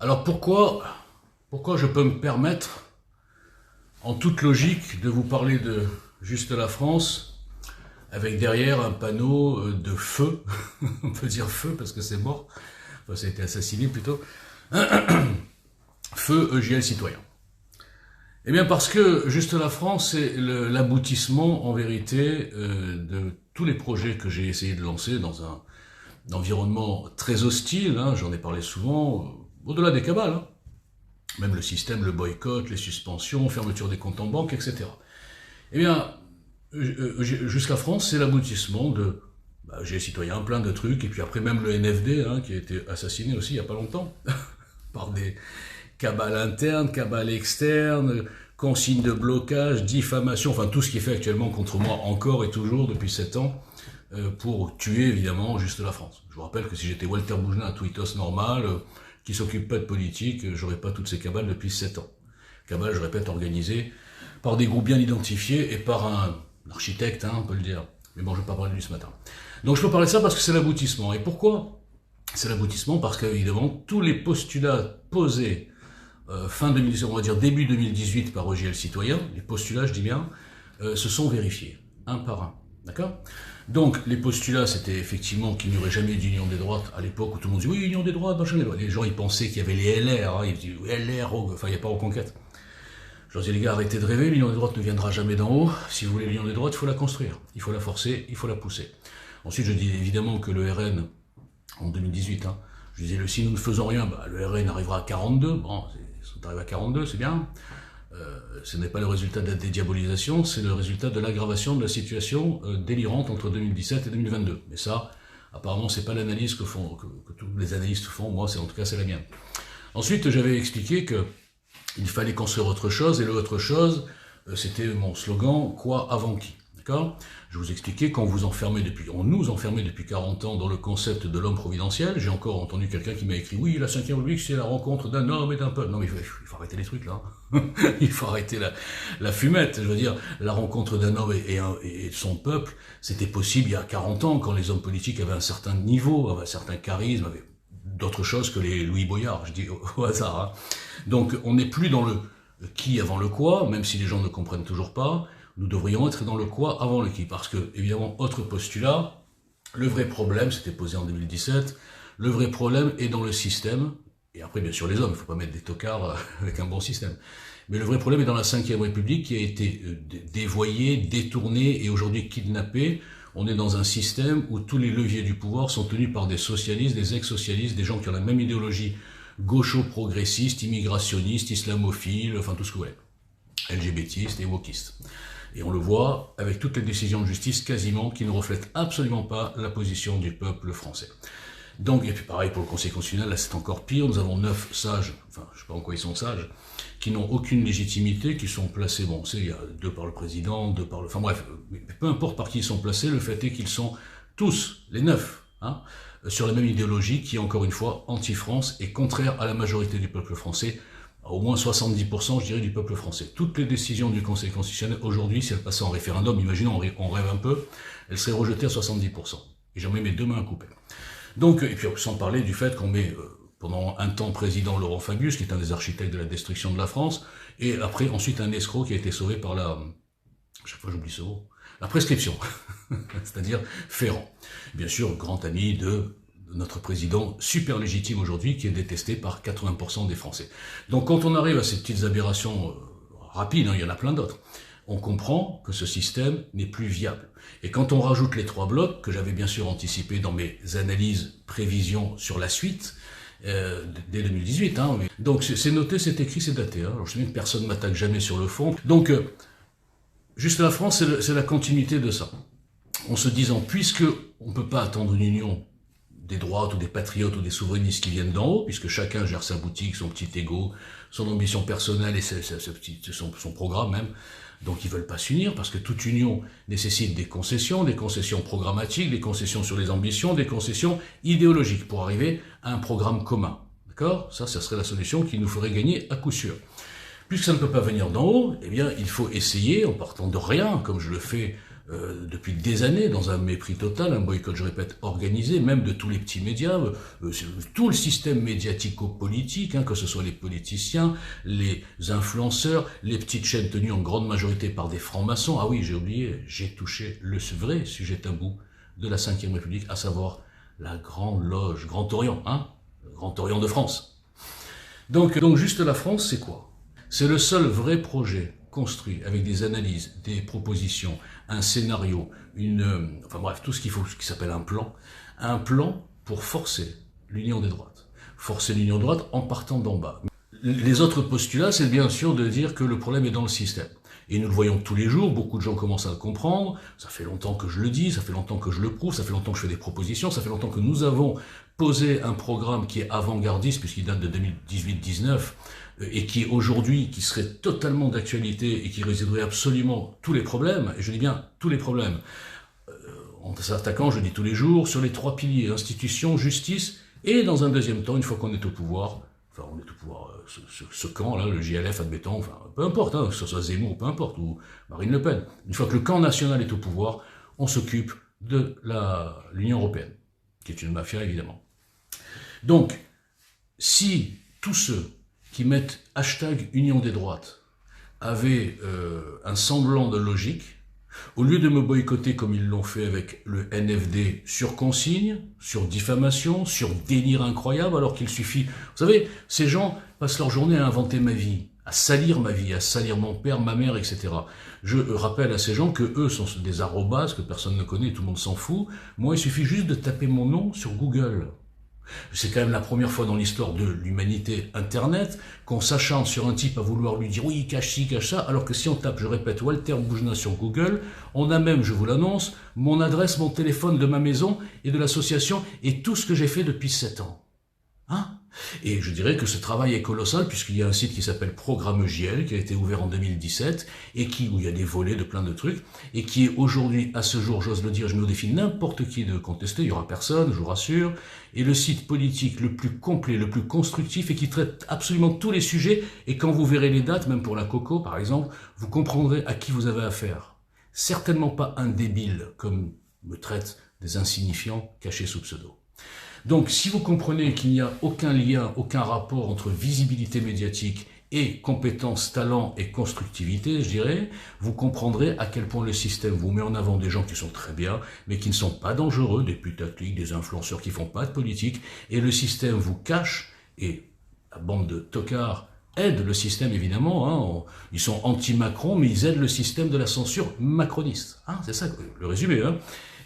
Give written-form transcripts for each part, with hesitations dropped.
Alors pourquoi je peux me permettre, en toute logique, de vous parler de Juste la France, avec derrière un panneau de feu, on peut dire feu parce que c'est mort, enfin ça a été assassiné plutôt, feu EGL citoyen. Eh bien parce que Juste la France, c'est l'aboutissement en vérité de tous les projets que j'ai essayé de lancer dans un environnement très hostile, hein, j'en ai parlé souvent, au-delà des cabales, hein. Même le système, le boycott, les suspensions, fermeture des comptes en banque, etc. Eh bien, Juste la France, c'est l'aboutissement de j'ai citoyen, plein de trucs, et puis après même le NFD, hein, qui a été assassiné aussi il n'y a pas longtemps, par des cabales internes, cabales externes, consignes de blocage, diffamation, enfin tout ce qui est fait actuellement contre moi encore et toujours depuis 7 ans, pour tuer évidemment Juste la France. Je vous rappelle que si j'étais Walter Bougelin, un tweetos normal, qui s'occupe pas de politique, j'aurais pas toutes ces cabales depuis 7 ans. Cabales, je répète, organisées par des groupes bien identifiés et par un architecte, hein, on peut le dire. Mais bon, je ne vais pas parler de lui ce matin. Donc je peux parler de ça parce que c'est l'aboutissement. Et pourquoi? C'est l'aboutissement parce qu'évidemment, tous les postulats posés fin 2018, on va dire début 2018 par EGL Citoyen, les postulats, je dis bien, se sont vérifiés, un par un. D'accord? Donc, les postulats, c'était effectivement qu'il n'y aurait jamais eu d'union des droites à l'époque où tout le monde dit oui, union des droites, machin, les gens ils pensaient qu'il y avait les LR, hein, ils disaient LR, enfin il n'y a pas Reconquête. Je leur dis les gars, arrêtez de rêver, l'union des droites ne viendra jamais d'en haut. Si vous voulez l'union des droites, il faut la construire, il faut la forcer, il faut la pousser. Ensuite, je dis évidemment que le RN, en 2018, hein, je disais si nous ne faisons rien, le RN arrivera à 42, bon, si on arrive à 42, c'est bien. Ce n'est pas le résultat de la dédiabolisation, c'est le résultat de l'aggravation de la situation délirante entre 2017 et 2022. Mais ça, apparemment, c'est pas l'analyse que tous les analystes font. Moi, en tout cas, c'est la mienne. Ensuite, j'avais expliqué que il fallait construire autre chose, et l'autre chose, c'était mon slogan, quoi avant qui. D'accord ? Je vous expliquais qu'on nous enfermait depuis 40 ans dans le concept de l'homme providentiel. J'ai encore entendu quelqu'un qui m'a écrit « Oui, la 5e République, c'est la rencontre d'un homme et d'un peuple. » Non, mais il faut arrêter les trucs, là. Il faut arrêter la fumette. Je veux dire, la rencontre d'un homme et de son peuple, c'était possible il y a 40 ans, quand les hommes politiques avaient un certain niveau, avaient un certain charisme, avaient d'autres choses que les Louis Boyard, je dis au hasard. Hein. Donc, on n'est plus dans le qui avant le quoi, même si les gens ne comprennent toujours pas. Nous devrions être dans le quoi avant le qui. Parce que, évidemment, autre postulat, le vrai problème, c'était posé en 2017, le vrai problème est dans le système, et après, bien sûr, les hommes, il ne faut pas mettre des tocards avec un bon système. Mais le vrai problème est dans la 5e République qui a été dévoyée, détournée et aujourd'hui kidnappée. On est dans un système où tous les leviers du pouvoir sont tenus par des socialistes, des ex-socialistes, des gens qui ont la même idéologie gaucho-progressiste, immigrationniste, islamophiles, enfin tout ce que vous voulez, LGBTistes et wokistes. Et on le voit avec toutes les décisions de justice quasiment qui ne reflètent absolument pas la position du peuple français. Donc, et puis pareil pour le Conseil constitutionnel, là c'est encore pire, nous avons 9 sages, enfin je ne sais pas en quoi ils sont sages, qui n'ont aucune légitimité, qui sont placés, bon, il y a 2 par le président, 2 par le... Enfin bref, peu importe par qui ils sont placés, le fait est qu'ils sont tous, les 9, hein, sur la même idéologie qui est encore une fois anti-France et contraire à la majorité du peuple français, au moins 70%, je dirais, du peuple français. Toutes les décisions du Conseil constitutionnel, aujourd'hui, si elles passaient en référendum, imaginons, on rêve un peu, elles seraient rejetées à 70%. Et j'en mets mes 2 mains à couper. Donc, et puis sans parler du fait qu'on met pendant un temps président Laurent Fabius, qui est un des architectes de la destruction de la France, et après, ensuite, un escroc qui a été sauvé par chaque fois j'oublie ce mot, la prescription, c'est-à-dire Ferrand. Bien sûr, grand ami de notre président super légitime aujourd'hui, qui est détesté par 80% des Français. Donc quand on arrive à ces petites aberrations rapides, hein, il y en a plein d'autres, on comprend que ce système n'est plus viable. Et quand on rajoute les 3 blocs, que j'avais bien sûr anticipé dans mes analyses, prévisions sur la suite, dès 2018, hein, donc c'est noté, c'est écrit, c'est daté. Hein. Alors je sais bien que personne ne m'attaque jamais sur le fond. Donc, Juste la France, c'est la continuité de ça. En se disant, puisque on ne peut pas attendre une union des droites ou des patriotes ou des souverainistes qui viennent d'en haut, puisque chacun gère sa boutique, son petit ego, son ambition personnelle et son programme même. Donc ils veulent pas s'unir parce que toute union nécessite des concessions programmatiques, des concessions sur les ambitions, des concessions idéologiques pour arriver à un programme commun. D'accord ? Ça serait la solution qui nous ferait gagner à coup sûr. Puisque ça ne peut pas venir d'en haut, eh bien il faut essayer, en partant de rien, comme je le fais depuis des années dans un mépris total, un boycott, je répète, organisé, même de tous les petits médias, tout le système médiatico-politique, hein, que ce soit les politiciens, les influenceurs, les petites chaînes tenues en grande majorité par des francs-maçons. Ah oui, j'ai oublié, j'ai touché le vrai sujet tabou de la Ve République, à savoir la Grande Loge, Grand Orient, hein, le Grand Orient de France. Donc juste la France, c'est quoi? C'est le seul vrai projet construit avec des analyses, des propositions, un scénario, enfin bref, tout ce qu'il faut, ce qui s'appelle un plan pour forcer l'union des droites. Forcer l'union des droites en partant d'en bas. Les autres postulats, c'est bien sûr de dire que le problème est dans le système. Et nous le voyons tous les jours, beaucoup de gens commencent à le comprendre, ça fait longtemps que je le dis, ça fait longtemps que je le prouve, ça fait longtemps que je fais des propositions, ça fait longtemps que nous avons posé un programme qui est avant-gardiste, puisqu'il date de 2018-19, et qui aujourd'hui, qui serait totalement d'actualité et qui résoudrait absolument tous les problèmes, et je dis bien tous les problèmes, en s'attaquant, je dis tous les jours, sur les 3 piliers, institution, justice, et dans un deuxième temps, une fois qu'on est au pouvoir, enfin on est au pouvoir, ce camp-là, le JLF, admettons, enfin peu importe, hein, que ce soit Zemmour, peu importe, ou Marine Le Pen, une fois que le camp national est au pouvoir, on s'occupe de l'Union européenne, qui est une mafia évidemment. Donc, si tous ceux qui mettent hashtag Union des droites avaient un semblant de logique, au lieu de me boycotter comme ils l'ont fait avec le NFD sur consigne, sur diffamation, sur délire incroyable, alors qu'il suffit... Vous savez, ces gens passent leur journée à inventer ma vie, à salir ma vie, à salir mon père, ma mère, etc. Je rappelle à ces gens que eux sont des arrobas, que personne ne connaît, tout le monde s'en fout. Moi, il suffit juste de taper mon nom sur Google. C'est quand même la première fois dans l'histoire de l'humanité Internet qu'on s'acharne sur un type à vouloir lui dire oui, cache ci, cache ça, alors que si on tape, je répète, Walter Boujna sur Google, on a même, je vous l'annonce, mon adresse, mon téléphone de ma maison et de l'association et tout ce que j'ai fait depuis 7 ans. Hein? Et je dirais que ce travail est colossal puisqu'il y a un site qui s'appelle Programme JL qui a été ouvert en 2017 et où il y a des volets de plein de trucs et qui est aujourd'hui, à ce jour, j'ose le dire, je mets au défi n'importe qui de contester, il n'y aura personne, je vous rassure, et le site politique le plus complet, le plus constructif et qui traite absolument tous les sujets et quand vous verrez les dates, même pour la Coco par exemple, vous comprendrez à qui vous avez affaire. Certainement pas un débile comme me traitent des insignifiants cachés sous pseudo. Donc, si vous comprenez qu'il n'y a aucun lien, aucun rapport entre visibilité médiatique et compétences, talent et constructivité, je dirais, vous comprendrez à quel point le système vous met en avant des gens qui sont très bien, mais qui ne sont pas dangereux, des putaclics, des influenceurs qui font pas de politique, et le système vous cache, et la bande de tocards aide le système évidemment, hein, ils sont anti-Macron, mais ils aident le système de la censure macroniste. Hein, c'est ça le résumé. Hein.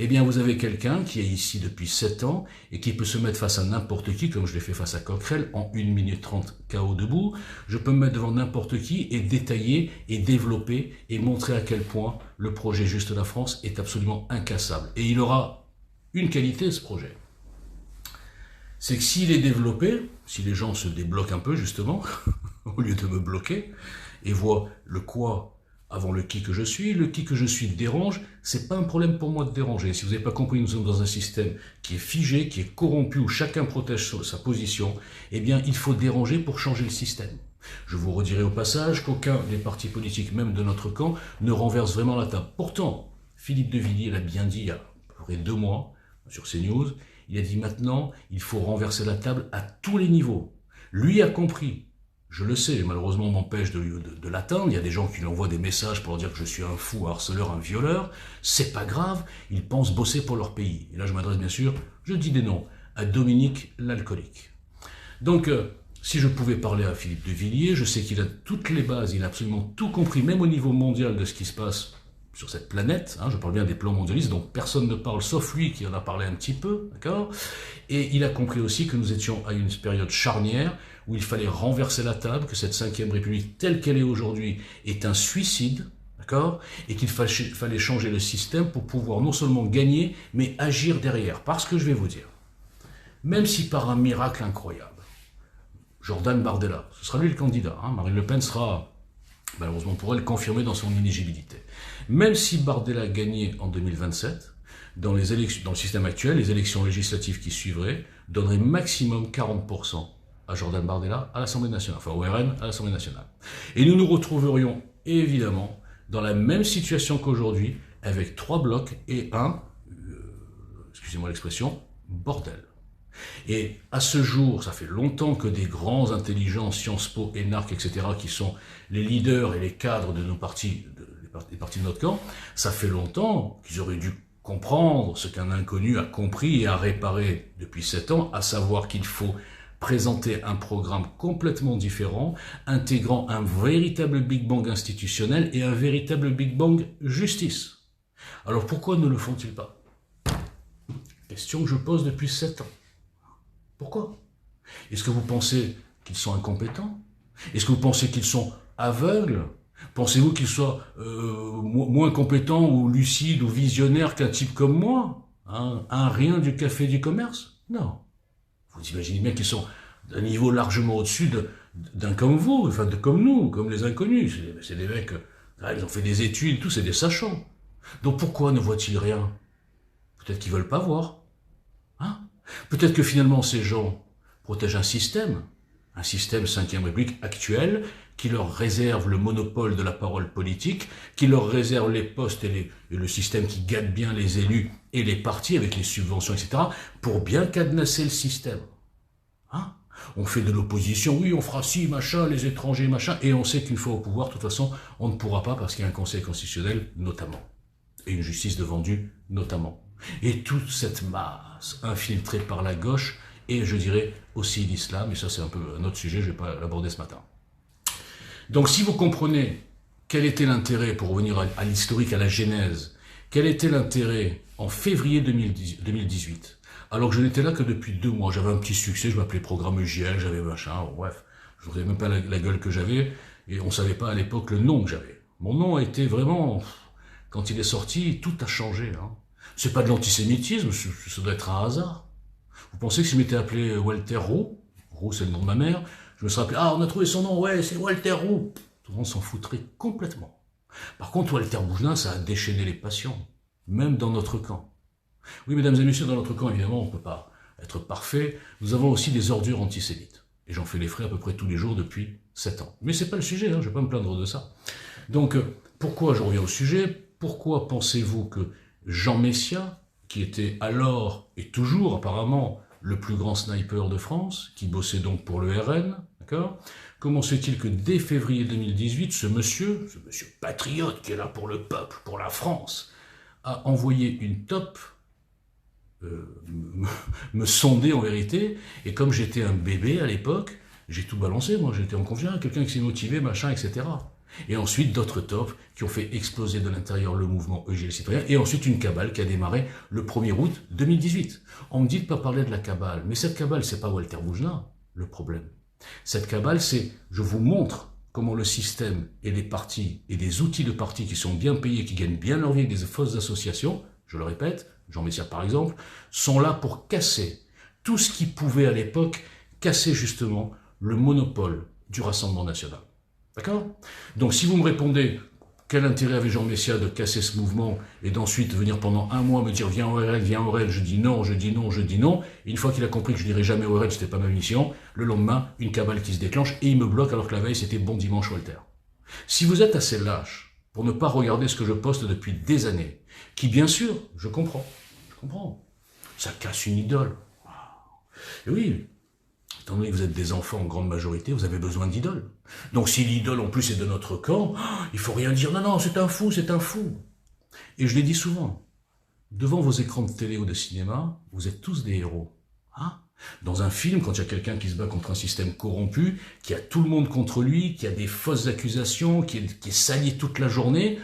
Eh bien, vous avez quelqu'un qui est ici depuis 7 ans et qui peut se mettre face à n'importe qui, comme je l'ai fait face à Coquerel, en 1 minute 30 KO debout. Je peux me mettre devant n'importe qui et détailler et développer et montrer à quel point le projet Juste la France est absolument incassable. Et il aura une qualité, ce projet. C'est que s'il est développé, si les gens se débloquent un peu justement, au lieu de me bloquer, et voient le quoi avant le qui que je suis, le qui que je suis dérange, c'est pas un problème pour moi de déranger. Si vous n'avez pas compris, nous sommes dans un système qui est figé, qui est corrompu, où chacun protège sa position, eh bien il faut déranger pour changer le système. Je vous redirai au passage qu'aucun des partis politiques, même de notre camp, ne renverse vraiment la table. Pourtant, Philippe de Villiers l'a bien dit il y a à peu près 2 mois, sur CNews, il a dit maintenant, il faut renverser la table à tous les niveaux. Lui a compris. Je le sais, malheureusement on m'empêche de l'atteindre, il y a des gens qui lui envoient des messages pour leur dire que je suis un fou, un harceleur, un violeur, c'est pas grave, ils pensent bosser pour leur pays. Et là je m'adresse bien sûr, je dis des noms, à Dominique l'alcoolique. Donc, si je pouvais parler à Philippe de Villiers, je sais qu'il a toutes les bases, il a absolument tout compris, même au niveau mondial de ce qui se passe sur cette planète, hein, je parle bien des plans mondialistes, donc personne ne parle sauf lui qui en a parlé un petit peu, d'accord? Et il a compris aussi que nous étions à une période charnière où il fallait renverser la table, que cette Ve République telle qu'elle est aujourd'hui est un suicide, d'accord? Et qu'il fallait changer le système pour pouvoir non seulement gagner, mais agir derrière. Parce que je vais vous dire, même si par un miracle incroyable, Jordan Bardella, ce sera lui le candidat, hein, Marine Le Pen sera, malheureusement pour elle, confirmée dans son inéligibilité. Même si Bardella gagnait en 2027, dans le système actuel, les élections législatives qui suivraient donneraient maximum 40% à Jordan Bardella à l'Assemblée nationale, enfin au RN à l'Assemblée nationale. Et nous nous retrouverions évidemment dans la même situation qu'aujourd'hui, avec 3 blocs et un, excusez-moi l'expression, bordel. Et à ce jour, ça fait longtemps que des grands intelligents, Sciences Po, ENARC, etc., qui sont les leaders et les cadres de nos partis, des partis de notre camp, ça fait longtemps qu'ils auraient dû comprendre ce qu'un inconnu a compris et a réparé depuis 7 ans, à savoir qu'il faut présenter un programme complètement différent, intégrant un véritable Big Bang institutionnel et un véritable Big Bang justice. Alors pourquoi ne le font-ils pas? Question que je pose depuis 7 ans. Pourquoi? Est-ce que vous pensez qu'ils sont incompétents? Est-ce que vous pensez qu'ils sont aveugles? Pensez-vous qu'ils soient moins compétents ou lucides ou visionnaires qu'un type comme moi? Un rien du café du commerce? Non. Vous imaginez bien qu'ils sont d'un niveau largement au-dessus d'un comme vous, enfin comme nous, comme les inconnus. C'est des mecs, ils ont fait des études, tout, c'est des sachants. Donc pourquoi ne voient-ils rien? Peut-être qu'ils veulent pas voir. Peut-être que finalement ces gens protègent un système 5e République actuel, qui leur réserve le monopole de la parole politique, qui leur réserve les postes et le système qui gâte bien les élus et les partis avec les subventions, etc., pour bien cadenasser le système. On fait de l'opposition, oui, on fera ci, machin, les étrangers, machin, et on sait qu'une fois au pouvoir, de toute façon, on ne pourra pas parce qu'il y a un conseil constitutionnel, notamment, et une justice de vendu, notamment. Et toute cette masse infiltrée par la gauche, et je dirais aussi l'islam, et ça c'est un peu un autre sujet, je ne vais pas l'aborder ce matin. Donc si vous comprenez quel était l'intérêt, pour revenir à l'historique, à la genèse, quel était l'intérêt en février 2018, alors que je n'étais là que depuis 2 mois, j'avais un petit succès, je m'appelais Programme UGL, j'avais machin, bref, je ne savais même pas la gueule que j'avais, et on ne savait pas à l'époque le nom que j'avais. Mon nom a été vraiment, quand il est sorti, tout a changé. C'est pas de l'antisémitisme, ça doit être un hasard. Vous pensez que si je m'étais appelé Walter Roux, Roux c'est le nom de ma mère, je me serais appelé, on a trouvé son nom, ouais, c'est Walter Roux. Tout le monde s'en foutrait complètement. Par contre, Walter Bougelin, ça a déchaîné les passions, même dans notre camp. Oui, mesdames et messieurs, dans notre camp, évidemment, on ne peut pas être parfait. Nous avons aussi des ordures antisémites. Et j'en fais les frais à peu près tous les jours depuis 7 ans. Mais c'est pas le sujet, je ne vais pas me plaindre de ça. Donc, pourquoi je reviens au sujet? Pourquoi pensez-vous que Jean Messia, qui était alors et toujours apparemment le plus grand sniper de France, qui bossait donc pour le RN, d'accord? Comment se fait-il que dès février 2018, ce monsieur patriote qui est là pour le peuple, pour la France, a envoyé une top me sonder en vérité, et comme j'étais un bébé à l'époque, j'ai tout balancé, moi j'étais en confiance, quelqu'un qui s'est motivé, machin, etc. Et ensuite d'autres tops qui ont fait exploser de l'intérieur le mouvement EGL Citoyen, et ensuite une cabale qui a démarré le 1er août 2018. On me dit de pas parler de la cabale, mais cette cabale c'est pas Walter Bougelin le problème. Cette cabale c'est, je vous montre comment le système et les partis et des outils de partis qui sont bien payés, qui gagnent bien leur vie avec des fausses associations, je le répète, Jean Messia par exemple, sont là pour casser tout ce qui pouvait à l'époque casser justement le monopole du Rassemblement national. D'accord? Donc si vous me répondez, quel intérêt avait Jean Messia de casser ce mouvement et d'ensuite venir pendant 1 mois me dire viens au RN, je dis non, je dis non, je dis non, et une fois qu'il a compris que je dirais jamais au RN, c'était pas ma mission, le lendemain, une cabale qui se déclenche et il me bloque alors que la veille c'était bon dimanche Walter. Si vous êtes assez lâche pour ne pas regarder ce que je poste depuis des années, qui bien sûr, je comprends, ça casse une idole. Et oui, étant donné que vous êtes des enfants en grande majorité, vous avez besoin d'idoles. Donc si l'idole en plus est de notre camp, il faut rien dire, non, c'est un fou, c'est un fou. Et je l'ai dit souvent, devant vos écrans de télé ou de cinéma, vous êtes tous des héros. Dans un film, quand il y a quelqu'un qui se bat contre un système corrompu, qui a tout le monde contre lui, qui a des fausses accusations, qui est sali toute la journée,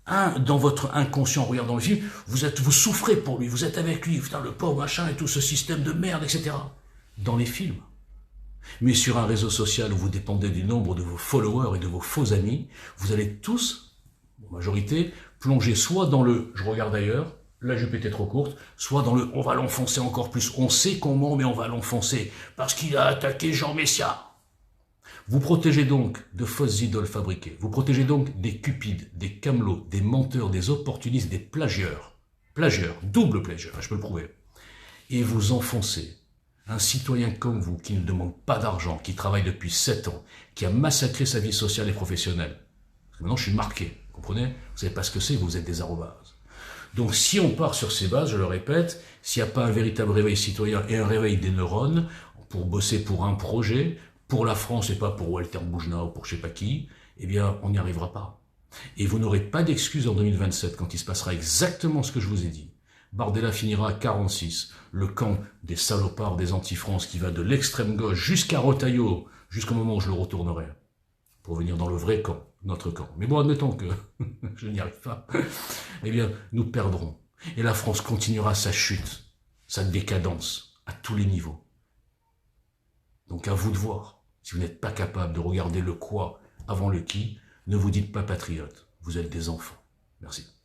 dans votre inconscient, en regardant le film, vous souffrez pour lui, vous êtes avec lui, putain, le pauvre machin et tout ce système de merde, etc. Dans les films. Mais sur un réseau social où vous dépendez du nombre de vos followers et de vos faux amis, vous allez tous, en majorité, plonger soit dans le « je regarde ailleurs », la jupe était trop courte, soit dans le « on va l'enfoncer encore plus », on sait comment, mais on va l'enfoncer, parce qu'il a attaqué Jean Messia. Vous protégez donc de fausses idoles fabriquées, vous protégez donc des cupides, des camelots, des menteurs, des opportunistes, des plagieurs, double plagieur, je peux le prouver, et vous enfoncez un citoyen comme vous, qui ne demande pas d'argent, qui travaille depuis 7 ans, qui a massacré sa vie sociale et professionnelle. Parce que maintenant, je suis marqué. Vous Comprenez? Vous savez pas ce que c'est, vous êtes des arrobases. Donc si on part sur ces bases, je le répète, s'il n'y a pas un véritable réveil citoyen et un réveil des neurones pour bosser pour un projet, pour la France et pas pour Walter Boujna ou pour je sais pas qui, eh bien on n'y arrivera pas. Et vous n'aurez pas d'excuses en 2027 quand il se passera exactement ce que je vous ai dit. Bardella finira à 46, le camp des salopards des anti-France qui va de l'extrême gauche jusqu'à Retailleau, jusqu'au moment où je le retournerai, pour venir dans le vrai camp, notre camp. Mais bon, admettons que je n'y arrive pas, eh bien, nous perdrons. Et la France continuera sa chute, sa décadence, à tous les niveaux. Donc à vous de voir. Si vous n'êtes pas capable de regarder le quoi avant le qui, ne vous dites pas patriote. Vous êtes des enfants. Merci.